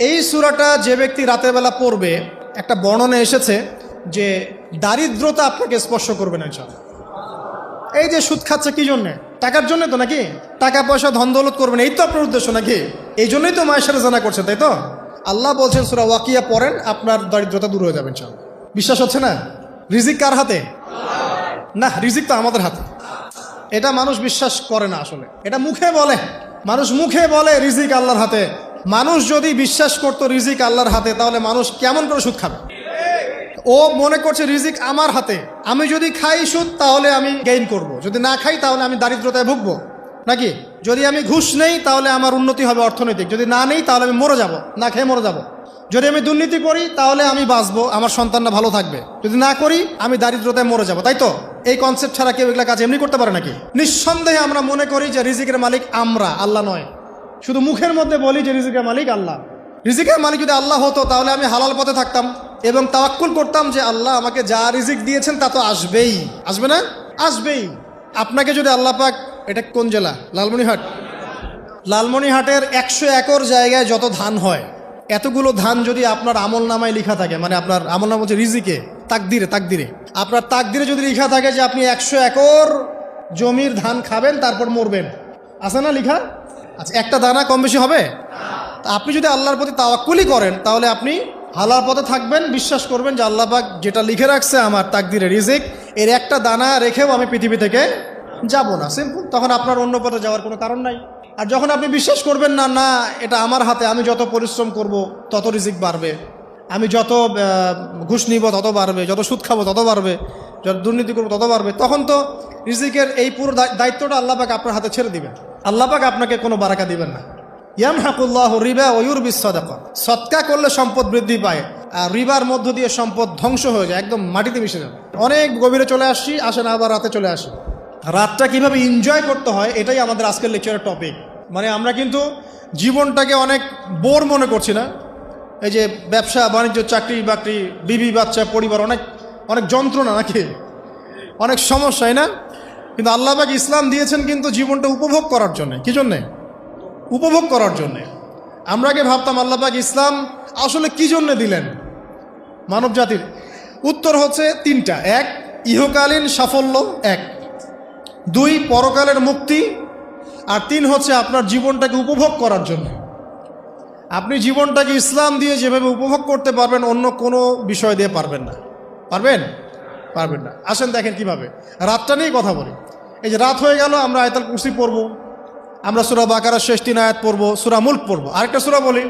এই সূরাটা যে ব্যক্তি রাতের বেলা পড়বে, একটা বর্ণনা এসেছে যে দারিদ্রতা আপনাকে স্পর্শ করবে না ইনশাআল্লাহ। এই যে সুদ খাচ্ছে কি জন্যে? টাকার জন্য তো নাকি? টাকা পয়সা ধন দৌলত করবেন, এই তো আপনার উদ্দেশ্য নাকি? এই জন্যই তো মায়ের সাথে জানা করছে, তাই তো? আল্লাহ বলছেন সূরা ওয়াকিয়া পড়েন, আপনার দারিদ্রতা দূর হয়ে যাবে ইনশাআল্লাহ। বিশ্বাস হচ্ছে না? রিজিক কার হাতে? না, রিজিক তো আমাদের হাতে। এটা মানুষ বিশ্বাস করে না আসলে, এটা মুখে বলে। মানুষ মুখে বলে রিজিক আল্লাহর হাতে। মানুষ যদি বিশ্বাস করতো রিজিক আল্লাহর হাতে, তাহলে মানুষ কেমন করে সুদ খাবে? ও মনে করছে রিজিক আমার হাতে, আমি যদি খাই সুদ তাহলে আমি গেইন করব, যদি না খাই তাহলে আমি দারিদ্রতায় ভুগবো নাকি? যদি আমি ঘুষ নেই তাহলে আমার উন্নতি হবে অর্থনৈতিক, যদি না নেই তাহলে আমি মরে যাব, না খেয়ে মরে যাব। যদি আমি দুর্নীতি করি তাহলে আমি বাঁচবো, আমার সন্তানরা ভালো থাকবে, যদি না করি আমি দারিদ্রতায় মরে যাব, তাই তো? এই কনসেপ্ট ছাড়া কেউ এগুলা কাজ এমনি করতে পারে নাকি? নিঃসন্দেহে আমরা মনে করি যে রিজিকের মালিক আমরা, আল্লাহ নয়। শুধু মুখের মধ্যে বলি যে রিজিকের মালিক আল্লাহ। রিজিকের মালিক যদি আল্লাহ হতো তাহলে আমি হালাল পথে থাকতাম এবং তাওয়াক্কুল করতাম যে আল্লাহ আমাকে যা রিজিক দিয়েছেন তা তো আসবেই, আসবে না? আসবেই। আপনাকে যদি আল্লাহ পাক, এটা কোন জেলা? লালমনিরহাট। লালমনিরহাটের 100 একর জায়গায় যত ধান হয়, এতগুলো ধান যদি আপনার আমল নামায় লেখা থাকে, মানে আপনার আমল নাম হচ্ছে রিজিকে, তাকদিরে আপনার তাকদিরে যদি লেখা থাকে যে আপনি 100 একর জমির ধান খাবেন তারপর মরবেন, আছে না লেখা? আচ্ছা, একটা দানা কম বেশি হবে? আপনি যদি আল্লাহর প্রতি তাওয়াক্কুলই করেন তাহলে আপনি হালাল পথে থাকবেন, বিশ্বাস করবেন যে আল্লাহ পাক যেটা লিখে রাখছে আমার তাকদিরে রিজিক, এর একটা দানা রেখেও আমি পৃথিবী থেকে যাব না, সিম্পল। তখন আপনার অন্য পথে যাওয়ার কোনো কারণ নাই। আর যখন আপনি বিশ্বাস করবেন না, না এটা আমার হাতে, আমি যত পরিশ্রম করব তত রিজিক বাড়বে, আমি যত ঘুষ নিব তত বাড়বে, যত সুদ খাবো তত বাড়বে, যত দুর্নীতি করবো তত বাড়বে, তখন তো রিজিকের এই পুরো দায়িত্বটা আল্লাহ পাক আপনার হাতে ছেড়ে দিবেন। আল্লাহ পাক আপনাকে কোনো বারাকা দিবেন না। ইয়ামহাকুল্লাহু রিবা ওয়া ইউরবিস সাদাকা। সদকা করলে সম্পদ বৃদ্ধি পায়, আর রিবার মধ্য দিয়ে সম্পদ ধ্বংস হয়ে যায়, একদম মাটিতে মিশে যায়। অনেক গভীরে চলে আসছি, আসেন আবার রাতে চলে আসি। রাতটা কিভাবে এনজয় করতে হয় এটাই আমাদের আজকের লেকচারের টপিক। মানে আমরা কিন্তু জীবনটাকে অনেক বোর মনে করছি না? এই যে ব্যবসা বাণিজ্য, চাকরি বাকরি, বিবি বাচ্চা, পরিবার, অনেক অনেক যন্ত্রণা নাকি, অনেক সমস্যাই না? কিন্তু আল্লাহ পাক ইসলাম দিয়েছেন কিন্তু জীবনটা উপভোগ করার জন্যে। কি জন্যে? উপভোগ করার জন্যে। আমরা আগে ভাবতাম আল্লাহ পাক ইসলাম আসলে কি জন্যে দিলেন মানব জাতির? উত্তর হচ্ছে 3টা। 1, ইহকালীন সাফল্য, 1। 2, পরকালের মুক্তি, আর 3 হচ্ছে আপনার জীবনটাকে উপভোগ করার জন্য। আপনি জীবনটাকে ইসলাম দিয়ে যেভাবে উপভোগ করতে পারবেন অন্য কোনো বিষয় দিয়ে পারবেন না। পারবেন? পারবেন না। আসেন দেখেন কিভাবে। রাতটা নিয়েই কথা বলি। এই যে রাত হয়ে গেল, আমরা আয়াতুল কুরসি পড়ব, আমরা সূরা বাকারার শেষ 3 আয়াত পড়ব, সূরা মুলক পড়ব। আরেকটা সূরা বলি,